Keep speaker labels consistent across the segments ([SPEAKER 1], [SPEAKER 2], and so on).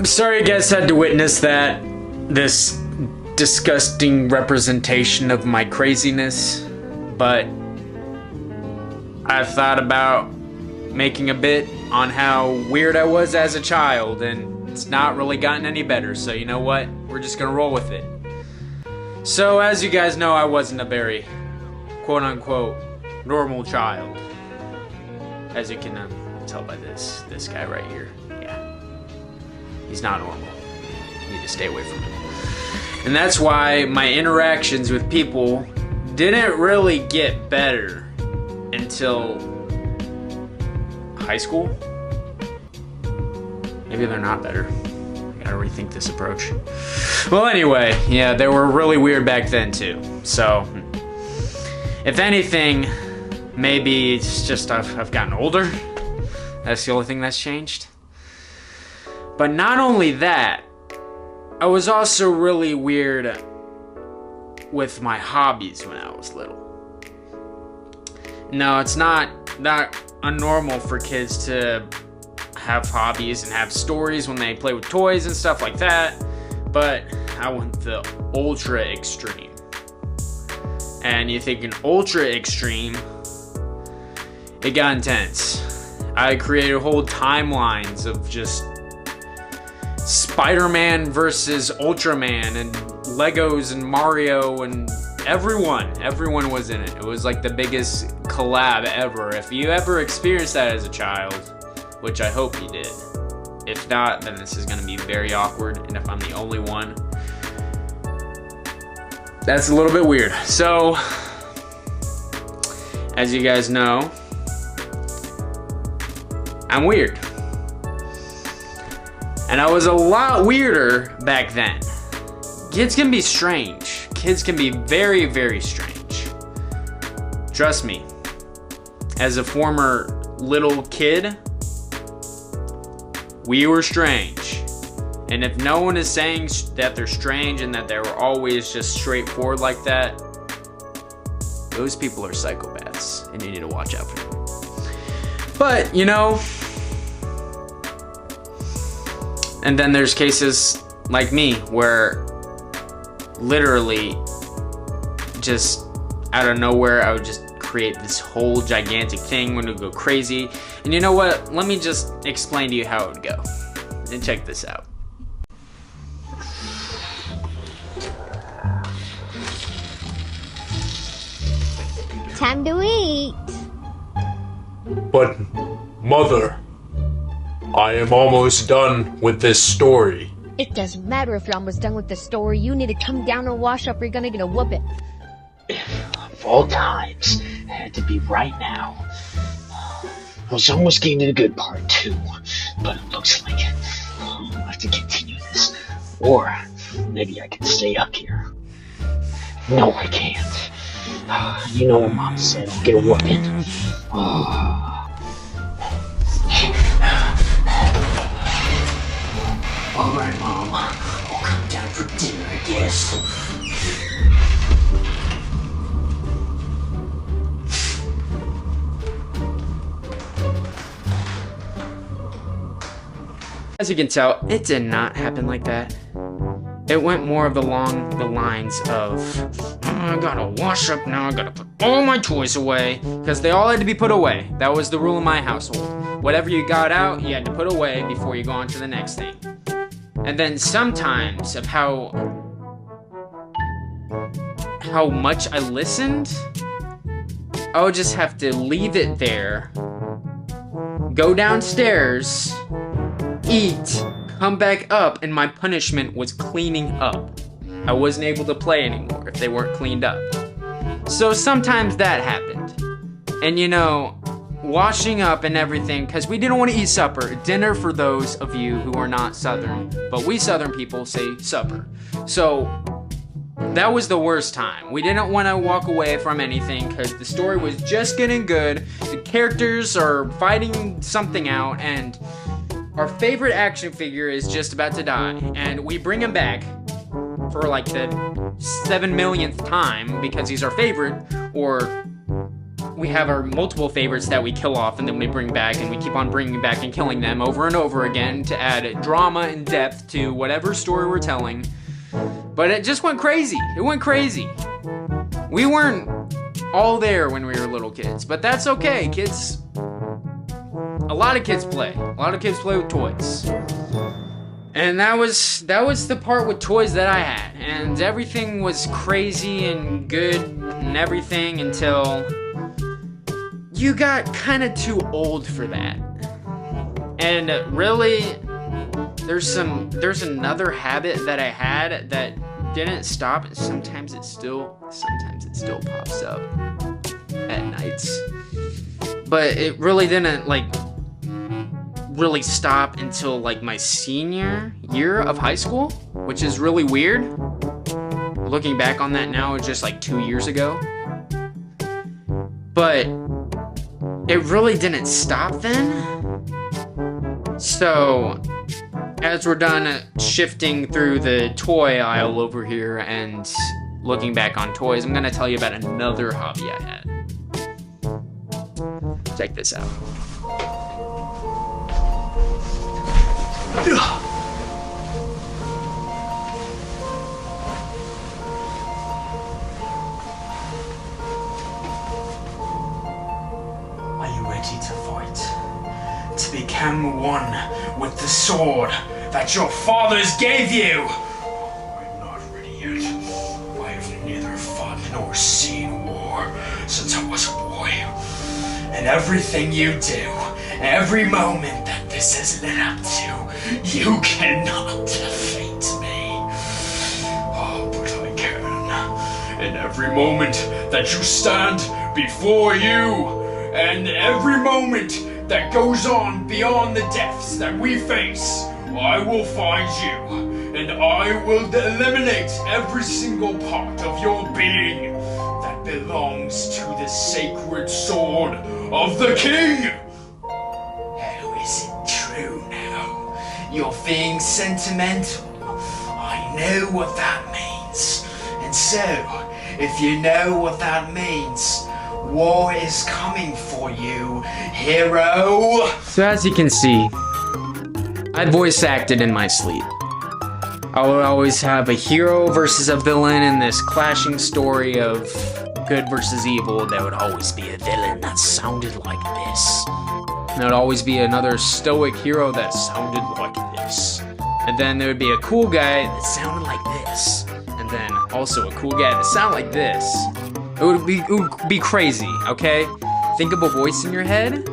[SPEAKER 1] I'm sorry you guys had to witness that. This disgusting representation of my craziness. But I've thought about making a bit on how weird I was as a child, and it's not really gotten any better. So you know what? We're just gonna roll with it. So as you guys know, I wasn't a very quote-unquote normal child. As you can tell by this guy right here. Yeah. He's not normal. You need to stay away from him. And that's why my interactions with people didn't really get better until high school. Maybe they're not better. I gotta rethink this approach. Well, anyway, yeah, they were really weird back then too. So, if anything, maybe it's just I've gotten older. That's the only thing that's changed. But not only that, I was also really weird with my hobbies when I was little. No, it's not unnormal for kids to have hobbies and have stories when they play with toys and stuff like that, but I went the ultra extreme. And you think an ultra extreme, it got intense. I created whole timelines of just Spider-Man versus Ultraman and Legos and Mario and everyone was in it. It was like the biggest collab ever. If you ever experienced that as a child, which I hope you did. If not, then this is gonna be very awkward, and if I'm the only one, that's a little bit weird. So, as you guys know, I'm weird. And I was a lot weirder back then. Kids can be strange. Kids can be very, very strange. Trust me. As a former little kid, we were strange. And if no one is saying that they're strange and that they were always just straightforward like that, those people are psychopaths and you need to watch out for them. But, you know, and then there's cases like me where literally just out of nowhere I would just create this whole gigantic thing when it would go crazy. And you know what? Let me just explain to you how it would go. And check this out.
[SPEAKER 2] Time to eat.
[SPEAKER 3] But, Mother, I am almost done with this story.
[SPEAKER 2] It doesn't matter if you're almost done with the story. You need to come down and wash up or you're gonna get a whooping.
[SPEAKER 4] Of all times, it had to be right now. I was almost getting to the good part too, but it looks like I'll have to continue this. Or maybe I can stay up here. No, I can't. You know what Mom said, I'll get a whooping. Alright, Mom. I'll come down for dinner, I guess.
[SPEAKER 1] As you can tell, it did not happen like that. It went more of along the lines of, I gotta wash up now, I gotta put all my toys away, because they all had to be put away. That was the rule in my household. Whatever you got out, you had to put away before you go on to the next thing. And then sometimes of how much I listened, I would just have to leave it there, go downstairs, eat, come back up, and my punishment was cleaning up. I wasn't able to play anymore if they weren't cleaned up. So sometimes that happened. And you know, washing up and everything, because we didn't want to eat supper. Dinner for those of you who are not Southern, but we Southern people say supper. So that was the worst time. We didn't want to walk away from anything because the story was just getting good. The characters are fighting something out, and our favorite action figure is just about to die. And we bring him back for like the 7 millionth time because he's our favorite, or we have our multiple favorites that we kill off and then we bring back, and we keep on bringing back and killing them over and over again to add drama and depth to whatever story we're telling. But it just went crazy. It went crazy. We weren't all there when we were little kids, but that's okay. Kids, a lot of kids play. A lot of kids play with toys. And that was the part with toys that I had. And everything was crazy and good and everything until you got kind of too old for that. And really, there's another habit that I had that didn't stop. Sometimes it still pops up at nights. But it really didn't really stop until like my senior year of high school, which is really weird. Looking back on that now, it's just like 2 years ago. But it really didn't stop then. So as we're done shifting through the toy aisle over here and looking back on toys, I'm gonna tell you about another hobby I had. Check this out. Are you ready to fight? To become one with the sword that your fathers gave you? I'm not ready yet. I have neither fought nor seen war since I was a boy. And everything you do, every moment that this has led up to, you cannot defeat me. Oh, but I can. In every moment that you stand before you, and every moment that goes on beyond the depths that we face, I will find you, and I will eliminate every single part of your being that belongs to the sacred sword of the king. How is it true now? You're being sentimental. I know what that means. And so, if you know what that means, war is coming for you, hero. So as you can see, I voice acted in my sleep. I would always have a hero versus a villain in this clashing story of good versus evil. There would always be a villain that sounded like this. And there would always be another stoic hero that sounded like this. And then there would be a cool guy that sounded like this. And then also a cool guy that sounded like this. It would be crazy, okay? Think of a voice in your head.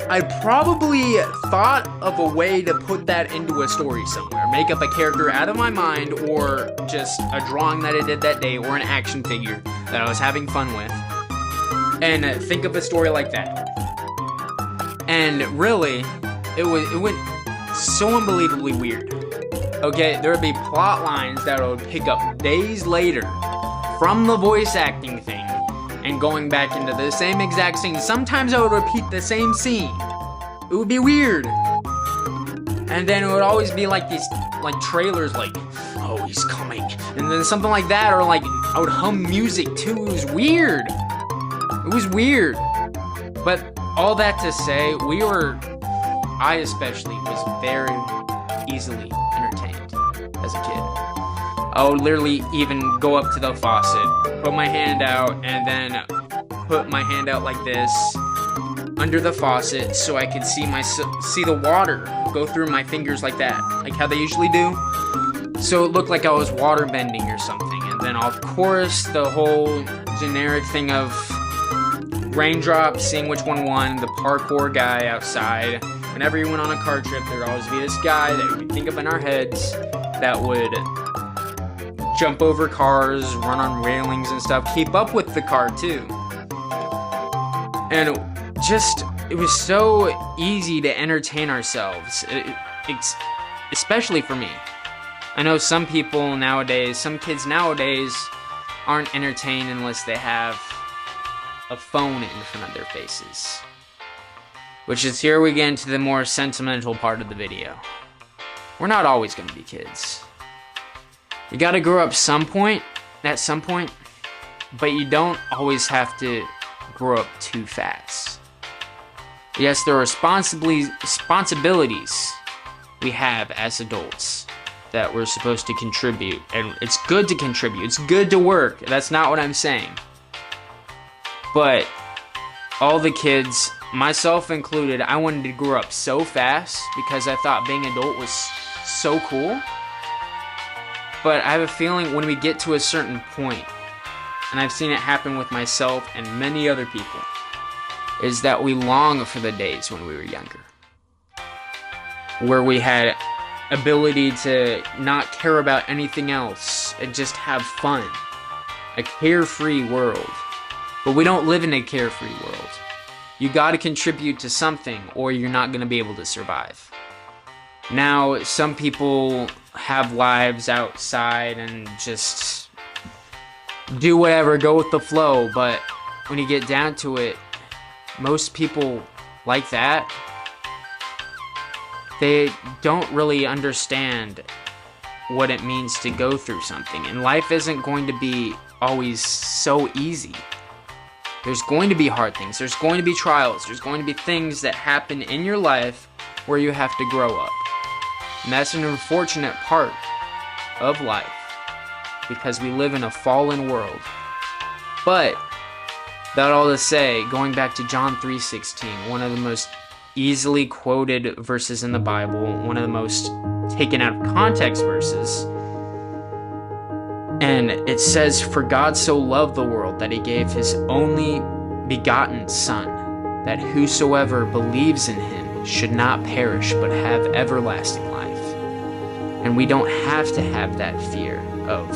[SPEAKER 1] I probably thought of a way to put that into a story somewhere. Make up a character out of my mind, or just a drawing that I did that day, or an action figure that I was having fun with. And think of a story like that. And really, it went so unbelievably weird. Okay, there would be plot lines that I would pick up days later from the voice acting thing and going back into the same exact scene. Sometimes I would repeat the same scene. It would be weird. And then it would always be like these like trailers like, oh, he's coming. And then something like that, or like I would hum music too. It was weird. It was weird. But all that to say, I especially was very easily entertained as a kid. I would literally even go up to the faucet, put my hand out, and then put my hand out like this under the faucet so I could see the water go through my fingers like that, like how they usually do. So it looked like I was water bending or something. And then of course the whole generic thing of raindrops, seeing which one won, the parkour guy outside. Whenever you went on a car trip, there would always be this guy that we think of in our heads that would jump over cars, run on railings and stuff, keep up with the car too. And it was so easy to entertain ourselves, especially for me. I know some kids nowadays aren't entertained unless they have a phone in front of their faces. Which is here we get into the more sentimental part of the video. We're not always going to be kids. You gotta grow up at some point, but you don't always have to grow up too fast. Yes, there are responsibilities we have as adults that we're supposed to contribute, and it's good to contribute. It's good to work. That's not what I'm saying. But all the kids, myself included, I wanted to grow up so fast because I thought being an adult was so cool. But I have a feeling when we get to a certain point, and I've seen it happen with myself and many other people, is that we long for the days when we were younger, where we had ability to not care about anything else and just have fun. A carefree world. But we don't live in a carefree world. You gotta contribute to something or you're not gonna be able to survive. Now, some people have lives outside and just do whatever, go with the flow, but when you get down to it, most people like that, they don't really understand what it means to go through something. And life isn't going to be always so easy. There's going to be hard things. There's going to be trials. There's going to be things that happen in your life where you have to grow up. And that's an unfortunate part of life because we live in a fallen world. But that all to say, going back to John 3:16, one of the most easily quoted verses in the Bible, one of the most taken out of context verses. And it says, "For God so loved the world that he gave his only begotten Son, that whosoever believes in him should not perish but have everlasting life." And we don't have to have that fear of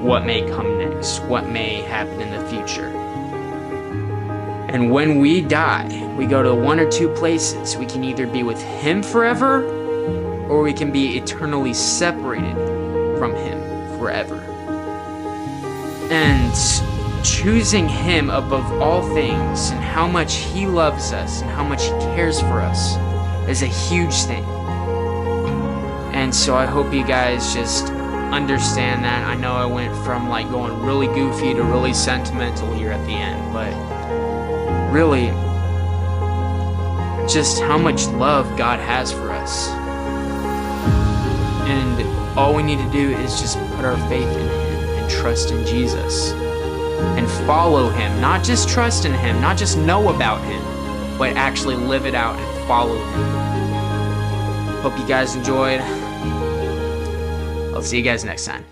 [SPEAKER 1] what may come next, what may happen in the future. And when we die, we go to one or two places. We can either be with him forever, or we can be eternally separated from him forever. And choosing him above all things and how much he loves us and how much he cares for us is a huge thing. And so I hope you guys just understand that. I know I went from like going really goofy to really sentimental here at the end, but really, just how much love God has for us. And all we need to do is just put our faith in him and trust in Jesus. And follow him. Not just trust in him, not just know about him, but actually live it out and follow him. Hope you guys enjoyed. I'll see you guys next time.